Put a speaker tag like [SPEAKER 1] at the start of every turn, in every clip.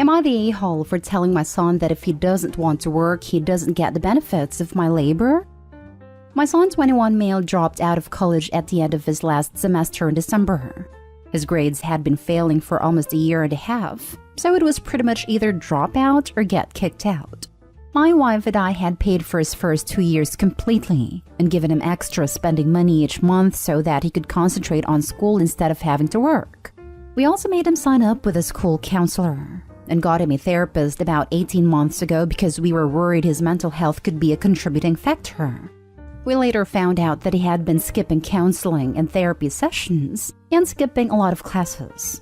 [SPEAKER 1] Am I the a-hole for telling my son that if he doesn't want to work, he doesn't get the benefits of my labor? My son, 21 male, dropped out of college at the end of his last semester in December. His grades had been failing for almost a year and a half, so it was pretty much either drop out or get kicked out. My wife and I had paid for his first 2 years completely and given him extra spending money each month so that he could concentrate on school instead of having to work. We also made him sign up with a school counselor and got him a therapist about 18 months ago because we were worried his mental health could be a contributing factor. We later found out that he had been skipping counseling and therapy sessions and skipping a lot of classes.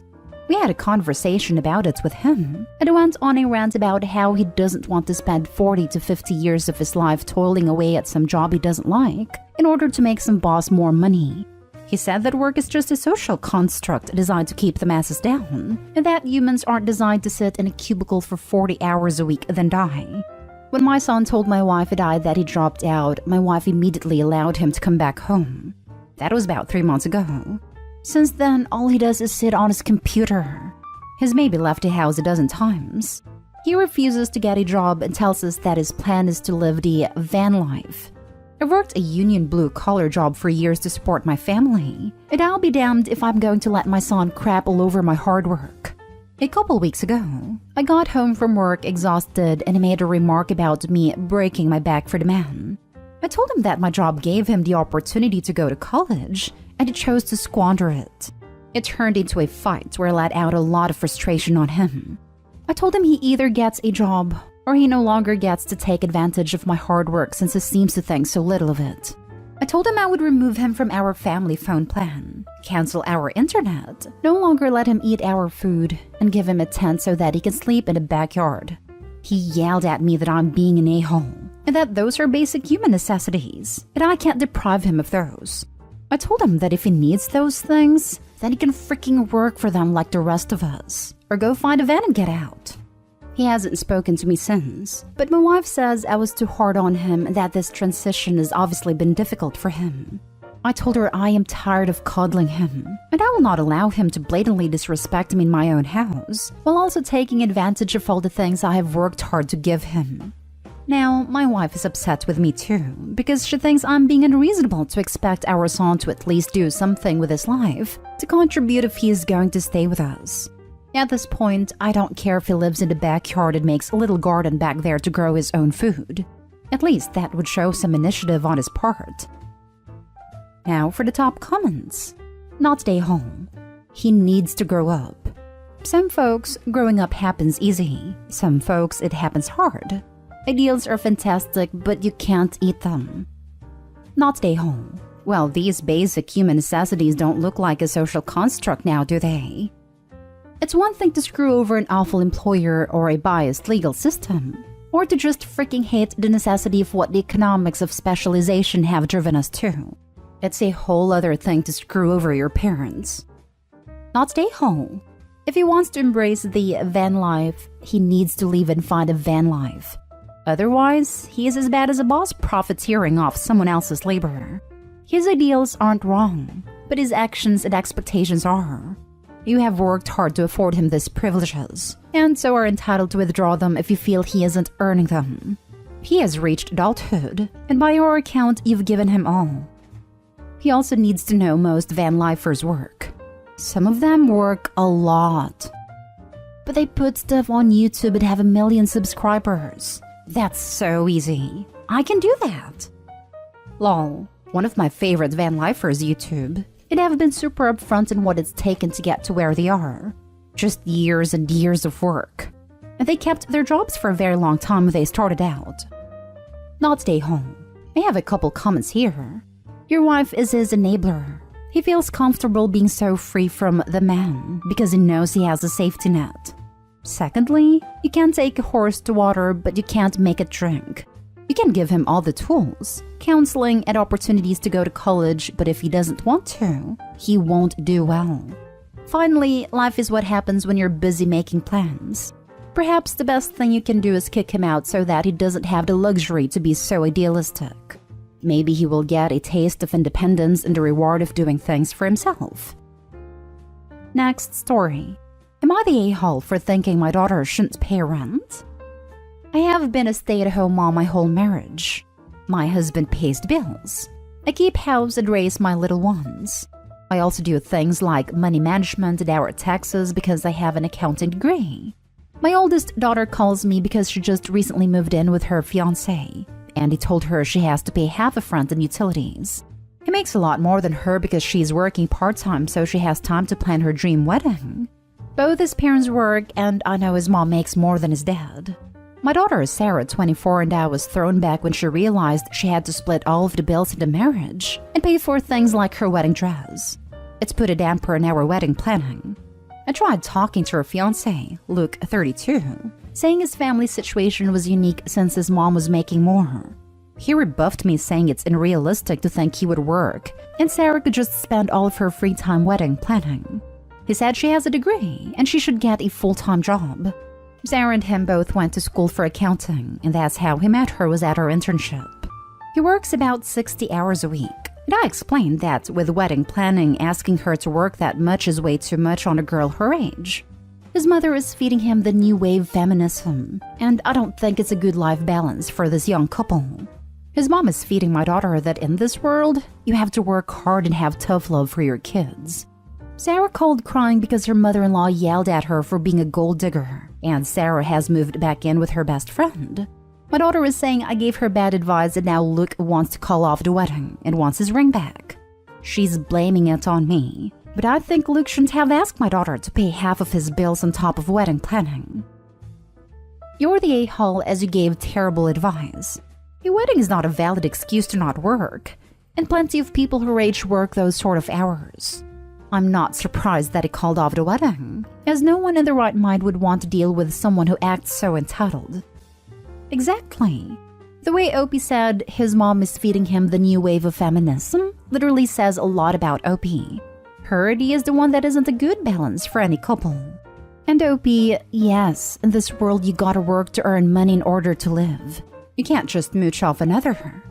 [SPEAKER 1] We had a conversation about it with him, and he went on a rant about how he doesn't want to spend 40 to 50 years of his life toiling away at some job he doesn't like in order to make some boss more money. He said that work is just a social construct designed to keep the masses down, and that humans aren't designed to sit in a cubicle for 40 hours a week then die. When my son told my wife and I that he dropped out, my wife immediately allowed him to come back home. That was about 3 months ago. Since then, all he does is sit on his computer. He's maybe left the house a dozen times. He refuses to get a job and tells us that his plan is to live the van life. I worked a union blue-collar job for years to support my family, and I'll be damned if I'm going to let my son crap all over my hard work. A couple weeks ago, I got home from work exhausted and he made a remark about me breaking my back for the man. I told him that my job gave him the opportunity to go to college, and he chose to squander it. It turned into a fight where I let out a lot of frustration on him. I told him he either gets a job or he no longer gets to take advantage of my hard work since he seems to think so little of it. I told him I would remove him from our family phone plan, cancel our internet, no longer let him eat our food, and give him a tent so that he can sleep in the backyard. He yelled at me that I'm being an a-hole, and that those are basic human necessities, and I can't deprive him of those. I told him that if he needs those things, then he can freaking work for them like the rest of us, or go find a van and get out. He hasn't spoken to me since, but my wife says I was too hard on him and that this transition has obviously been difficult for him. I told her I am tired of coddling him, and I will not allow him to blatantly disrespect me in my own house, while also taking advantage of all the things I have worked hard to give him. Now, my wife is upset with me too, because she thinks I'm being unreasonable to expect our son to at least do something with his life to contribute if he is going to stay with us. At this point, I don't care if he lives in the backyard and makes a little garden back there to grow his own food. At least that would show some initiative on his part. Now for the top comments. Not stay home. He needs to grow up. Some folks, growing up happens easy. Some folks, it happens hard. Ideals are fantastic, but you can't eat them. Not stay home. Well, these basic human necessities don't look like a social construct now, do they? It's one thing to screw over an awful employer or a biased legal system, or to just freaking hate the necessity of what the economics of specialization have driven us to. It's a whole other thing to screw over your parents. Not stay home. If he wants to embrace the van life, he needs to leave and find a van life. Otherwise, he is as bad as a boss profiteering off someone else's labor. His ideals aren't wrong, but his actions and expectations are. You have worked hard to afford him these privileges, and so are entitled to withdraw them if you feel he isn't earning them. He has reached adulthood, and by your account, you've given him all. He also needs to know most van lifers work. Some of them work a lot. But they put stuff on YouTube and have 1 million subscribers. That's so easy. I can do that. Lol, one of my favorite van lifers YouTube. It have been super upfront in what it's taken to get to where they are. Just years and years of work. And they kept their jobs for a very long time when they started out. Not stay home. I have a couple comments here. Your wife is his enabler. He feels comfortable being so free from the man because he knows he has a safety net. Secondly, you can take a horse to water, but you can't make it drink. You can give him all the tools, counseling, and opportunities to go to college, but if he doesn't want to, he won't do well. Finally, life is what happens when you're busy making plans. Perhaps the best thing you can do is kick him out so that he doesn't have the luxury to be so idealistic. Maybe he will get a taste of independence and the reward of doing things for himself. Next story. A Am I the a-hole for thinking my daughter shouldn't pay rent? I have been a stay-at-home mom my whole marriage. My husband pays the bills. I keep house and raise my little ones. I also do things like money management and our taxes because I have an accounting degree. My oldest daughter calls me because she just recently moved in with her fiancé, and he told her she has to pay half of rent and utilities. He makes a lot more than her because she's working part-time, so she has time to plan her dream wedding. Both his parents work, and I know his mom makes more than his dad. My daughter is Sarah, 24, and I was thrown back when she realized she had to split all of the bills in the marriage and pay for things like her wedding dress. It's put a damper on our wedding planning. I tried talking to her fiancé, Luke, 32, saying his family situation was unique since his mom was making more. He rebuffed me, saying it's unrealistic to think he would work, and Sarah could just spend all of her free time wedding planning. He said she has a degree, and she should get a full-time job. Sarah and him both went to school for accounting, and that's how he met her, was at her internship. He works about 60 hours a week. And I explained that with wedding planning, asking her to work that much is way too much on a girl her age. His mother is feeding him the new wave feminism, and I don't think it's a good life balance for this young couple. His mom is feeding my daughter that in this world, you have to work hard and have tough love for your kids. Sarah called crying because her mother-in-law yelled at her for being a gold digger, and Sarah has moved back in with her best friend. My daughter is saying I gave her bad advice and now Luke wants to call off the wedding and wants his ring back. She's blaming it on me, but I think Luke shouldn't have asked my daughter to pay half of his bills on top of wedding planning. You're the a-hole as you gave terrible advice. Your wedding is not a valid excuse to not work, and plenty of people her age work those sort of hours. I'm not surprised that he called off the wedding, as no one in their right mind would want to deal with someone who acts so entitled. Exactly. The way Opie said his mom is feeding him the new wave of feminism literally says a lot about Opie. Her idea is the one that isn't a good balance for any couple. And Opie, yes, in this world you gotta work to earn money in order to live. You can't just mooch off another.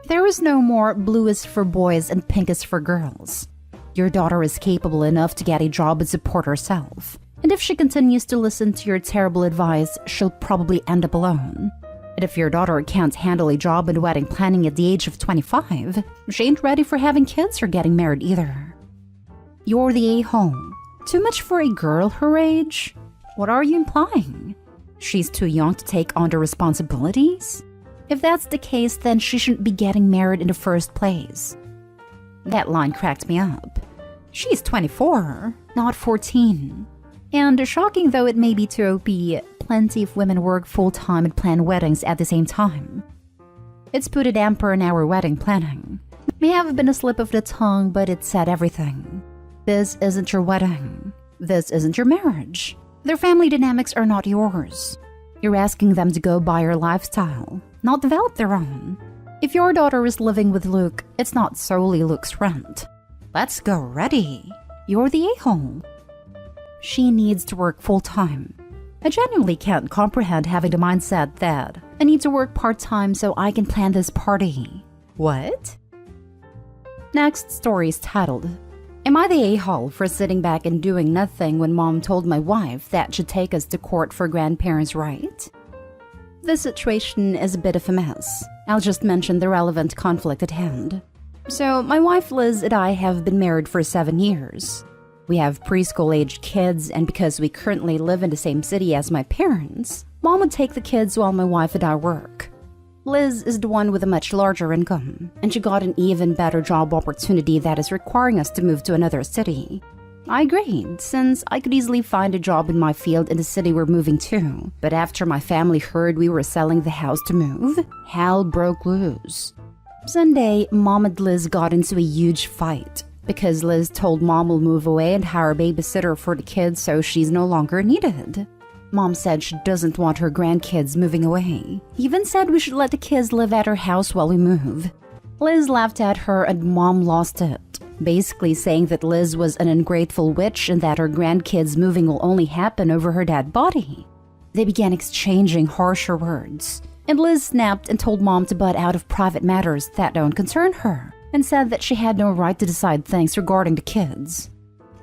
[SPEAKER 1] There is no more blue is for boys and pink is for girls. Your daughter is capable enough to get a job and support herself. And if she continues to listen to your terrible advice, she'll probably end up alone. And if your daughter can't handle a job in wedding planning at the age of 25, she ain't ready for having kids or getting married either. You're the a-hole. Too much for a girl her age? What are you implying? She's too young to take on the responsibilities? If that's the case, then she shouldn't be getting married in the first place. That line cracked me up. She's 24, not 14. And shocking though it may be to OP, plenty of women work full-time and plan weddings at the same time. It's put a damper on our wedding planning. May have been a slip of the tongue, but it said everything. This isn't your wedding. This isn't your marriage. Their family dynamics are not yours. You're asking them to go by your lifestyle, not develop their own. If your daughter is living with Luke, it's not solely Luke's rent. Let's go ready. You're the a-hole. She needs to work full-time. I genuinely can't comprehend having the mindset that I need to work part-time so I can plan this party. What? Next story is titled, Am I the a-hole for sitting back and doing nothing when mom told my wife that she'd take us to court for grandparents' right? This situation is a bit of a mess. I'll just mention the relevant conflict at hand. So, my wife Liz and I have been married for 7 years. We have preschool-aged kids, and because we currently live in the same city as my parents, mom would take the kids while my wife and I work. Liz is the one with a much larger income, and she got an even better job opportunity that is requiring us to move to another city. I agreed, since I could easily find a job in my field in the city we're moving to. But after my family heard we were selling the house to move, hell broke loose. Sunday, Mom and Liz got into a huge fight because Liz told Mom we'll move away and hire a babysitter for the kids so she's no longer needed. Mom said she doesn't want her grandkids moving away. Even said we should let the kids live at her house while we move. Liz laughed at her and Mom lost it, basically saying that Liz was an ungrateful witch and that her grandkids moving will only happen over her dead body. They began exchanging harsher words, and Liz snapped and told Mom to butt out of private matters that don't concern her, and said that she had no right to decide things regarding the kids.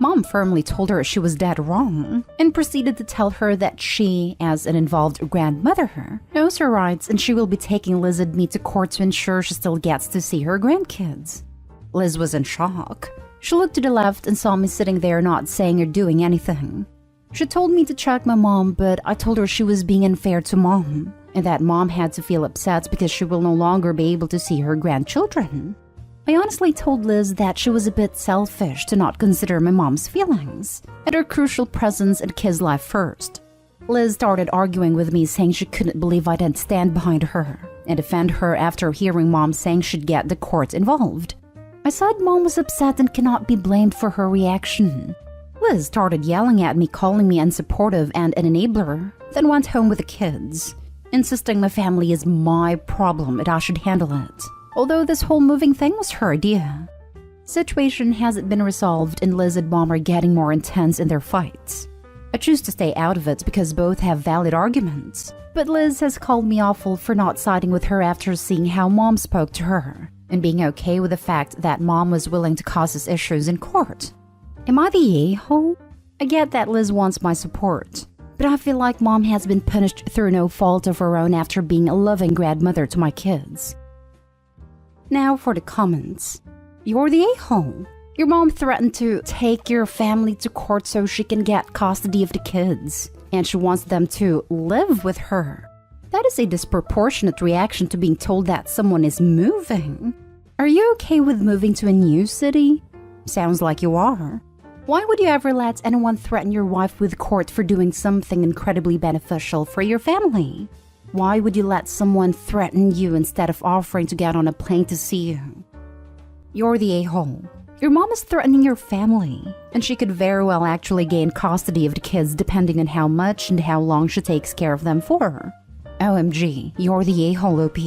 [SPEAKER 1] Mom firmly told her she was dead wrong and proceeded to tell her that she, as an involved grandmother, knows her rights and she will be taking Liz and me to court to ensure she still gets to see her grandkids. Liz was in shock. She looked to the left and saw me sitting there not saying or doing anything. She told me to check my mom, but I told her she was being unfair to Mom and that Mom had to feel upset because she will no longer be able to see her grandchildren. I honestly told Liz that she was a bit selfish to not consider my mom's feelings and her crucial presence in kids' life first. Liz started arguing with me, saying she couldn't believe I didn't stand behind her and defend her after hearing Mom saying she'd get the court involved. I said Mom was upset and cannot be blamed for her reaction. Liz started yelling at me, calling me unsupportive and an enabler, then went home with the kids, insisting my family is my problem and I should handle it. Although this whole moving thing was her idea. Situation hasn't been resolved and Liz and Mom are getting more intense in their fights. I choose to stay out of it because both have valid arguments. But Liz has called me awful for not siding with her after seeing how Mom spoke to her and being okay with the fact that Mom was willing to cause us issues in court. Am I the a-hole? I get that Liz wants my support, but I feel like Mom has been punished through no fault of her own after being a loving grandmother to my kids. Now for the comments. You're the a-hole. Your mom threatened to take your family to court so she can get custody of the kids, and she wants them to live with her. That is a disproportionate reaction to being told that someone is moving. Are you okay with moving to a new city? Sounds like you are. Why would you ever let anyone threaten your wife with court for doing something incredibly beneficial for your family? Why would you let someone threaten you instead of offering to get on a plane to see you? You're the a-hole. Your mom is threatening your family, and she could very well actually gain custody of the kids depending on how much and how long she takes care of them for. OMG, you're the a-hole OP.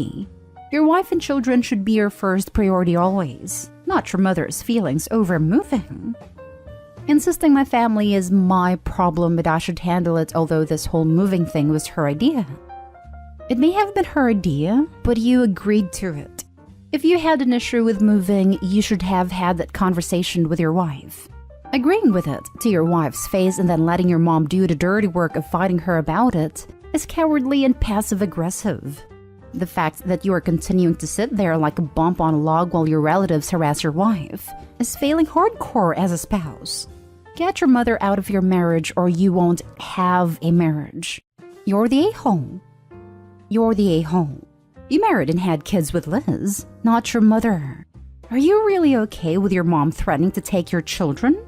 [SPEAKER 1] Your wife and children should be your first priority always, not your mother's feelings over moving. Insisting my family is my problem but I should handle it, although this whole moving thing was her idea. It may have been her idea, but you agreed to it. If you had an issue with moving, you should have had that conversation with your wife. Agreeing with it to your wife's face and then letting your mom do the dirty work of fighting her about it is cowardly and passive-aggressive. The fact that you are continuing to sit there like a bump on a log while your relatives harass your wife is failing hardcore as a spouse. Get your mother out of your marriage or you won't have a marriage. You're the a-hole. You're the a-hole. You married and had kids with Liz, not your mother. Are you really okay with your mom threatening to take your children?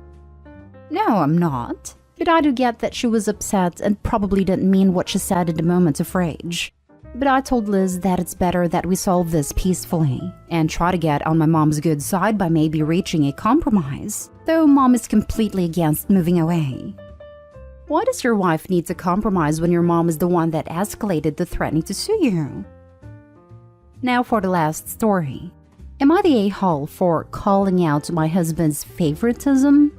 [SPEAKER 1] No, I'm not. But I do get that she was upset and probably didn't mean what she said in the moment of rage. But I told Liz that it's better that we solve this peacefully and try to get on my mom's good side by maybe reaching a compromise, though Mom is completely against moving away. Why does your wife need to compromise when your mom is the one that escalated the threatening to sue you? Now for the last story. Am I the a-hole for calling out my husband's favoritism?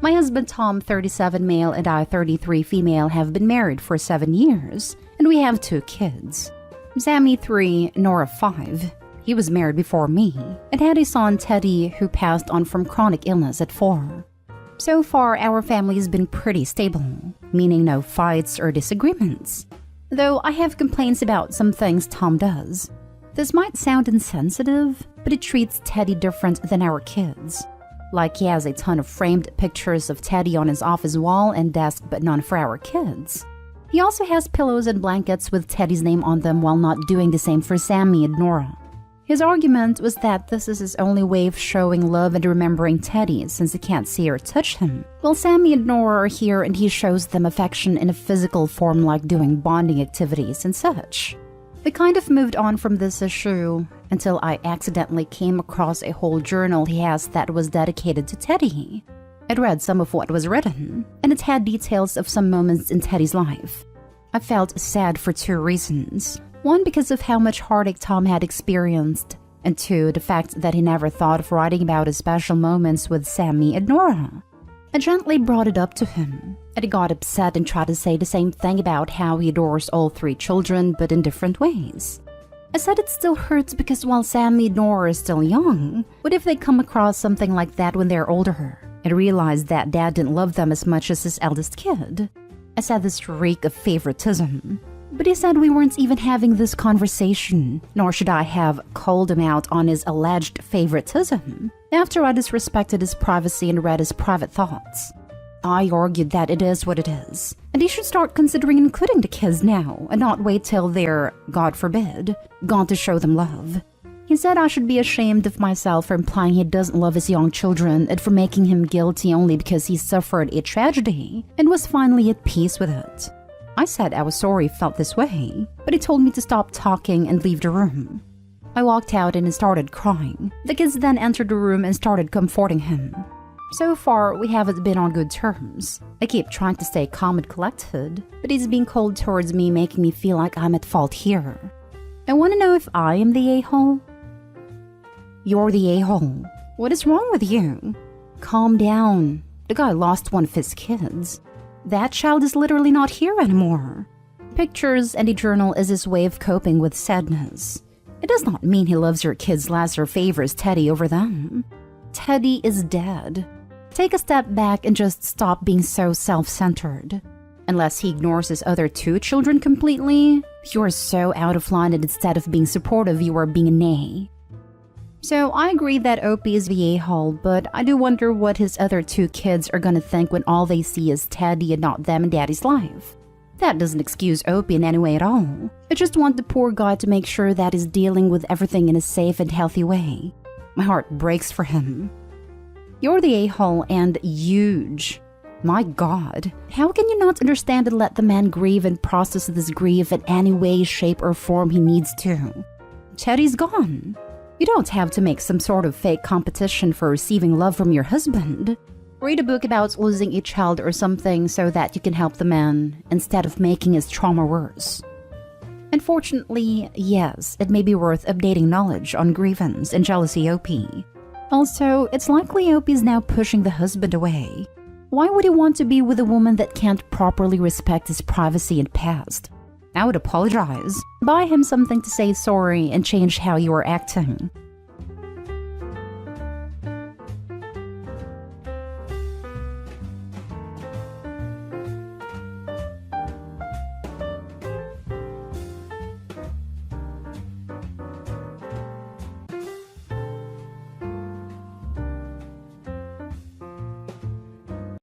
[SPEAKER 1] My husband Tom, 37 male, and I, 33 female, have been married for 7 years, and we have 2 kids. Sammy 3, Nora 5. He was married before me, and had a son, Teddy, who passed on from chronic illness at 4. So far, our family has been pretty stable, meaning no fights or disagreements. Though I have complaints about some things Tom does. This might sound insensitive, but it treats Teddy different than our kids. Like he has a ton of framed pictures of Teddy on his office wall and desk, but none for our kids. He also has pillows and blankets with Teddy's name on them while not doing the same for Sammy and Nora. His argument was that this is his only way of showing love and remembering Teddy since he can't see or touch him. While Sammy and Nora are here and he shows them affection in a physical form like doing bonding activities and such. We kind of moved on from this issue until I accidentally came across a whole journal he has that was dedicated to Teddy. I'd read some of what was written, and it had details of some moments in Teddy's life. I felt sad for 2 reasons. 1, because of how much heartache Tom had experienced, and 2, the fact that he never thought of writing about his special moments with Sammy and Nora. I gently brought it up to him, and he got upset and tried to say the same thing about how he adores all 3 children, but in different ways. I said it still hurts because while Sammy and Nora are still young, what if they come across something like that when they're older and realize that dad didn't love them as much as his eldest kid? I said this reek of favoritism. But he said we weren't even having this conversation, nor should I have called him out on his alleged favoritism after I disrespected his privacy and read his private thoughts. I argued that it is what it is, and he should start considering including the kids now and not wait till they're, God forbid, gone to show them love. He said I should be ashamed of myself for implying he doesn't love his young children and for making him guilty only because he suffered a tragedy and was finally at peace with it. I said I was sorry he felt this way, but he told me to stop talking and leave the room. I walked out and he started crying. The kids then entered the room and started comforting him. So far, we haven't been on good terms. I keep trying to stay calm and collected, but he's being cold towards me, making me feel like I'm at fault here. I want to know if I am the a-hole. You're the a-hole. What is wrong with you? Calm down. The guy lost one of his kids. That child is literally not here anymore. Pictures and a journal is his way of coping with sadness. It does not mean he loves your kids less or favors Teddy over them. Teddy is dead. Take a step back and just stop being so self-centered. Unless he ignores his other two children completely, you are so out of line and instead of being supportive, you are being a nay. So I agree that Opie is the a-hole, but I do wonder what his other two kids are gonna think when all they see is Teddy and not them in Daddy's life. That doesn't excuse Opie in any way at all. I just want the poor guy to make sure that he's dealing with everything in a safe and healthy way. My heart breaks for him. You're the a-hole and huge. My God, how can you not understand and let the man grieve and process this grief in any way, shape, or form he needs to? Teddy's gone. You don't have to make some sort of fake competition for receiving love from your husband. Read a book about losing a child or something so that you can help the man instead of making his trauma worse. Unfortunately, yes, it may be worth updating knowledge on grievance and jealousy OP. Also, it's likely OP is now pushing the husband away. Why would he want to be with a woman that can't properly respect his privacy and past? I would apologize, buy him something to say sorry, and change how you are acting.